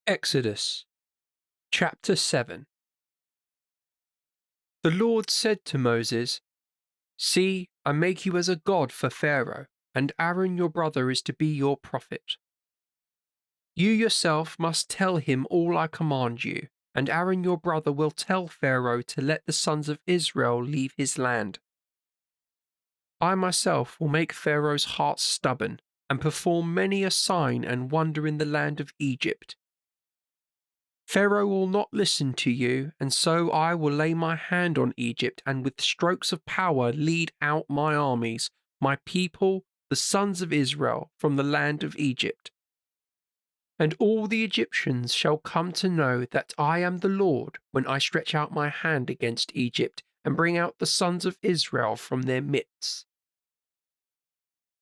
Exodus chapter 7. The Lord said to Moses, "See, I make you as a god for Pharaoh, and Aaron your brother is to be your prophet. You yourself must tell him all I command you, and Aaron your brother will tell Pharaoh to let the sons of Israel leave his land. I myself will make Pharaoh's heart stubborn, and perform many a sign and wonder in the land of Egypt. Pharaoh will not listen to you, and so I will lay my hand on Egypt and with strokes of power lead out my armies, my people, the sons of Israel, from the land of Egypt. And all the Egyptians shall come to know that I am the Lord when I stretch out my hand against Egypt and bring out the sons of Israel from their midst."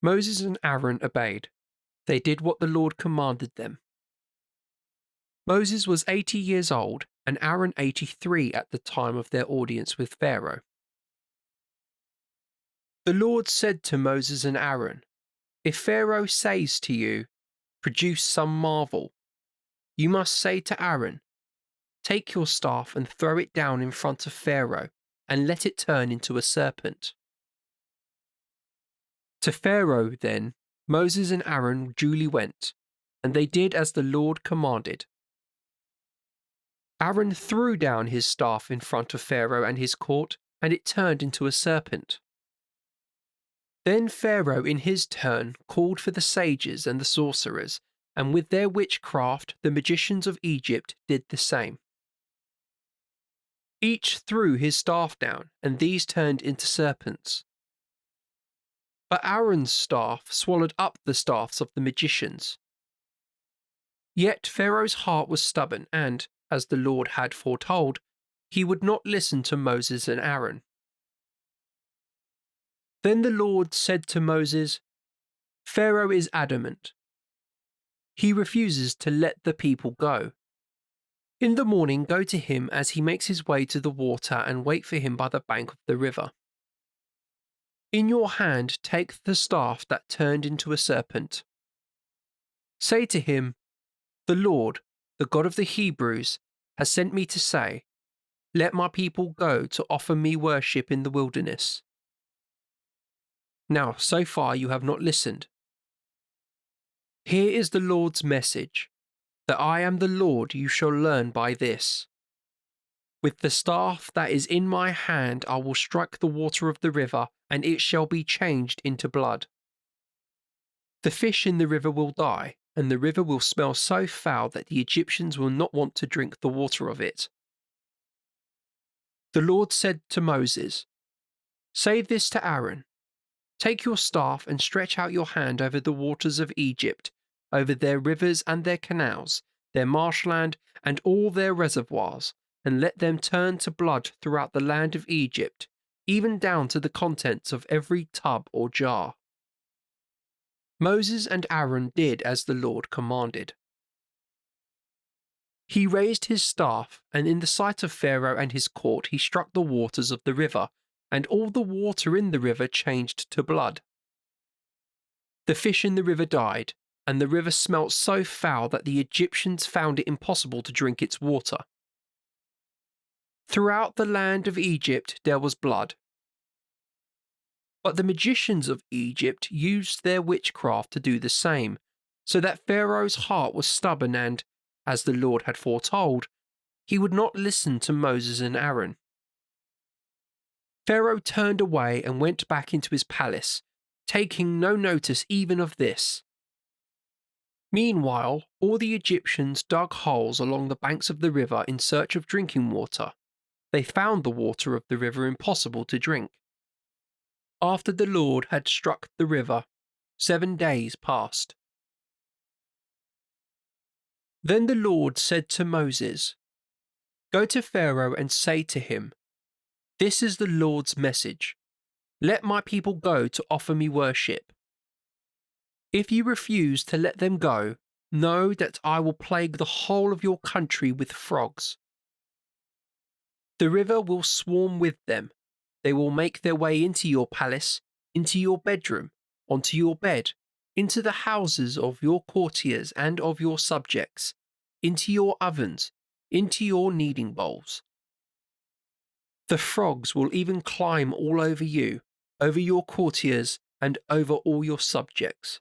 Moses and Aaron obeyed. They did what the Lord commanded them. Moses was 80 years old and Aaron 83 at the time of their audience with Pharaoh. The Lord said to Moses and Aaron, "If Pharaoh says to you, 'Produce some marvel,' you must say to Aaron, 'Take your staff and throw it down in front of Pharaoh, and let it turn into a serpent.'" To Pharaoh, then, Moses and Aaron duly went, and they did as the Lord commanded. Aaron threw down his staff in front of Pharaoh and his court, and it turned into a serpent. Then Pharaoh in his turn called for the sages and the sorcerers, and with their witchcraft the magicians of Egypt did the same. Each threw his staff down, and these turned into serpents. But Aaron's staff swallowed up the staffs of the magicians. Yet Pharaoh's heart was stubborn, and, as the Lord had foretold, he would not listen to Moses and Aaron. Then the Lord said to Moses, "Pharaoh is adamant. He refuses to let the people go. In the morning go to him as he makes his way to the water and wait for him by the bank of the river. In your hand take the staff that turned into a serpent. Say to him, 'The Lord, the God of the Hebrews, has sent me to say, let my people go to offer me worship in the wilderness.' Now, so far you have not listened. Here is the Lord's message, that I am the Lord you shall learn by this. With the staff that is in my hand I will strike the water of the river, and it shall be changed into blood. The fish in the river will die, and the river will smell so foul that the Egyptians will not want to drink the water of it." The Lord said to Moses, "Say this to Aaron, 'Take your staff and stretch out your hand over the waters of Egypt, over their rivers and their canals, their marshland and all their reservoirs, and let them turn to blood throughout the land of Egypt, even down to the contents of every tub or jar.'" Moses and Aaron did as the Lord commanded. He raised his staff, and in the sight of Pharaoh and his court he struck the waters of the river, and all the water in the river changed to blood. The fish in the river died, and the river smelt so foul that the Egyptians found it impossible to drink its water. Throughout the land of Egypt there was blood. But the magicians of Egypt used their witchcraft to do the same, so that Pharaoh's heart was stubborn and, as the Lord had foretold, he would not listen to Moses and Aaron. Pharaoh turned away and went back into his palace, taking no notice even of this. Meanwhile, all the Egyptians dug holes along the banks of the river in search of drinking water. They found the water of the river impossible to drink. After the Lord had struck the river, 7 days passed. Then the Lord said to Moses, "Go to Pharaoh and say to him, 'This is the Lord's message. Let my people go to offer me worship. If you refuse to let them go, know that I will plague the whole of your country with frogs. The river will swarm with them. They will make their way into your palace, into your bedroom, onto your bed, into the houses of your courtiers and of your subjects, into your ovens, into your kneading bowls. The frogs will even climb all over you, over your courtiers, and over all your subjects.